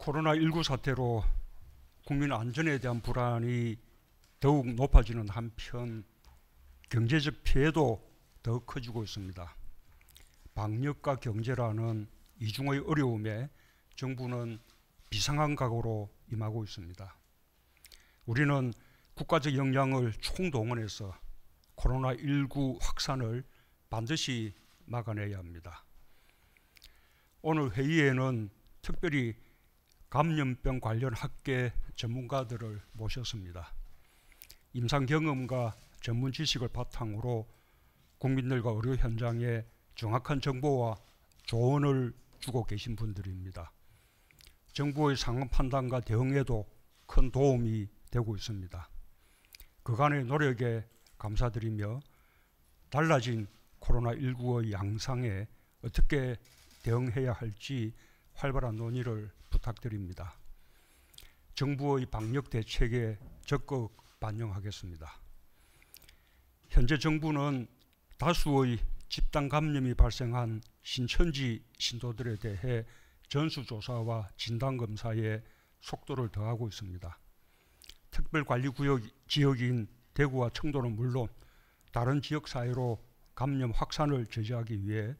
코로나19 사태로 국민 안전에 대한 불안이 더욱 높아지는 한편 경제적 피해도 더 커지고 있습니다. 방역과 경제라는 이중의 어려움에 정부는 비상한 각오로 임하고 있습니다. 우리는 국가적 역량을 총동원해서 코로나19 확산을 반드시 막아내야 합니다. 오늘 회의에는 특별히 감염병 관련 학계 전문가들을 모셨습니다. 임상 경험과 전문 지식을 바탕으로 국민들과 의료 현장에 정확한 정보와 조언을 주고 계신 분들입니다. 정부의 상황 판단과 대응에도 큰 도움이 되고 있습니다. 그간의 노력에 감사드리며 달라진 코로나19의 양상에 어떻게 대응해야 할지 활발한 논의를 부탁드립니다. 정부의 방역 대책에 적극 반영하겠습니다. 현재 정부는 다수의 집단 감염이 발생한 신천지 신도들에 대해 전수조사와 진단검사에 속도를 더하고 있습니다. 특별관리구역 지역인 대구와 청도는 물론 다른 지역사회로 감염 확산을 저지하기 위해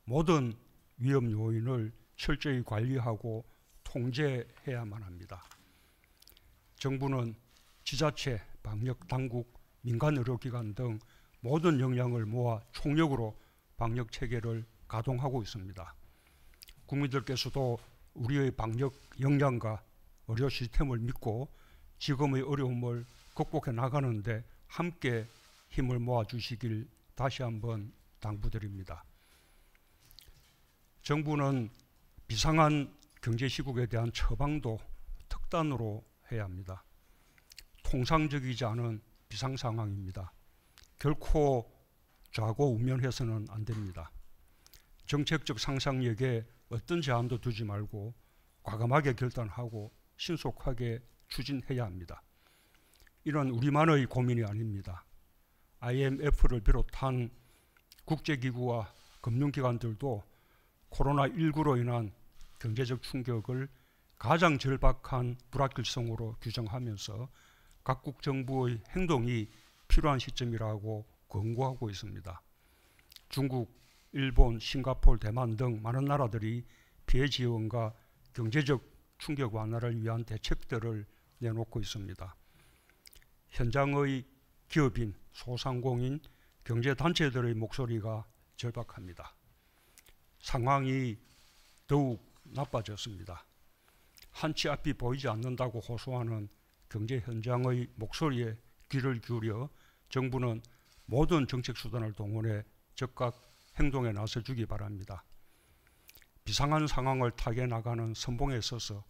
모든 위험 요인을 철저히 관리하고 통제해야만 합니다. 정부는 지자체, 방역당국, 민간의료기관 등 모든 역량을 모아 총력으로 방역체계를 가동하고 있습니다. 국민들께서도 우리의 방역 역량과 의료 시스템을 믿고 지금의 어려움을 극복해 나가는데 함께 힘을 모아주시길 다시 한번 당부드립니다. 정부는 비상한 경제시국에 대한 처방도 특단으로 해야 합니다. 통상적이지 않은 비상상황입니다. 결코 좌고우면해서는 안 됩니다. 정책적 상상력에 어떤 제한도 두지 말고 과감하게 결단하고 신속하게 추진해야 합니다. 이런 우리만의 고민이 아닙니다. IMF를 비롯한 국제기구와 금융기관들도 코로나19로 인한 경제적 충격을 가장 절박한 불확실성으로 규정하면서 각국 정부의 행동이 필요한 시점이라고 권고하고 있습니다. 중국, 일본, 싱가포르, 대만 등 많은 나라들이 피해 지원과 경제적 충격 완화를 위한 대책들을 내놓고 있습니다. 현장의 기업인, 소상공인, 경제단체들의 목소리가 절박합니다. 상황이 더욱 나빠졌습니다. 한치 앞이 보이지 않는다고 호소하는 경제 현장의 목소리에 귀를 기울여 정부는 모든 정책 수단을 동원해 즉각 행동에 나서주기 바랍니다. 비상한 상황을 타개 나가는 선봉에 서서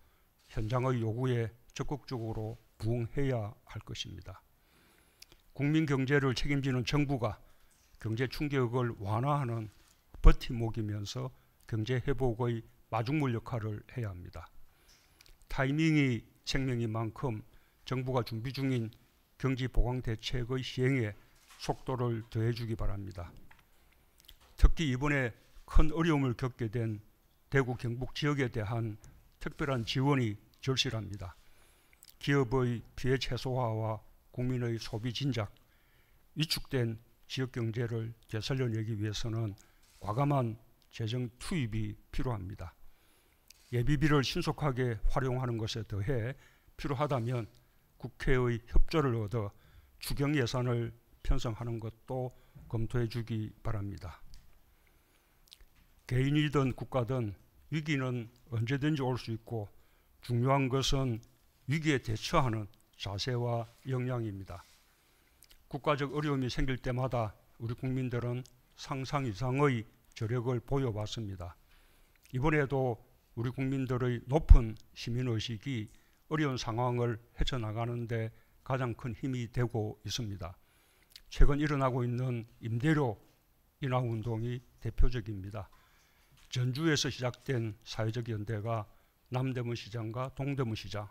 현장의 요구에 적극적으로 부응해야 할 것입니다. 국민 경제를 책임지는 정부가 경제 충격을 완화하는 버팀목이면서 경제 회복의 마중물 역할을 해야 합니다. 타이밍이 생명인 만큼 정부가 준비 중인 경기 보강 대책의 시행에 속도를 더해주기 바랍니다. 특히 이번에 큰 어려움을 겪게 된 대구 경북 지역에 대한 특별한 지원이 절실합니다. 기업의 피해 최소화와 국민의 소비 진작, 위축된 지역 경제를 되살려내기 위해서는 과감한 재정 투입이 필요합니다. 예비비를 신속하게 활용하는 것에 더해 필요하다면 국회의 협조를 얻어 추경 예산을 편성하는 것도 검토해 주기 바랍니다. 개인이든 국가든 위기는 언제든지 올 수 있고 중요한 것은 위기에 대처하는 자세와 역량입니다. 국가적 어려움이 생길 때마다 우리 국민들은 상상 이상의 저력을 보여왔습니다. 이번에도 우리 국민들의 높은 시민의식이 어려운 상황을 헤쳐나가는 데 가장 큰 힘이 되고 있습니다. 최근 일어나고 있는 임대료 인하 운동이 대표적입니다. 전주에서 시작된 사회적 연대가 남대문시장과 동대문시장,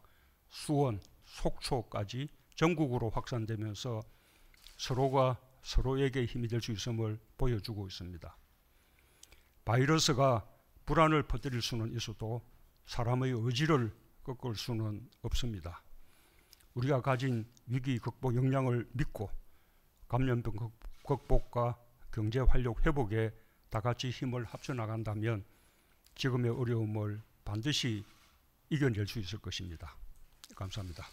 수원, 속초까지 전국으로 확산되면서 서로가 서로에게 힘이 될 수 있음을 보여주고 있습니다. 바이러스가 불안을 퍼뜨릴 수는 있어도 사람의 의지를 꺾을 수는 없습니다. 우리가 가진 위기 극복 역량을 믿고 감염병 극복과 경제 활력 회복에 다 같이 힘을 합쳐 나간다면 지금의 어려움을 반드시 이겨낼 수 있을 것입니다. 감사합니다.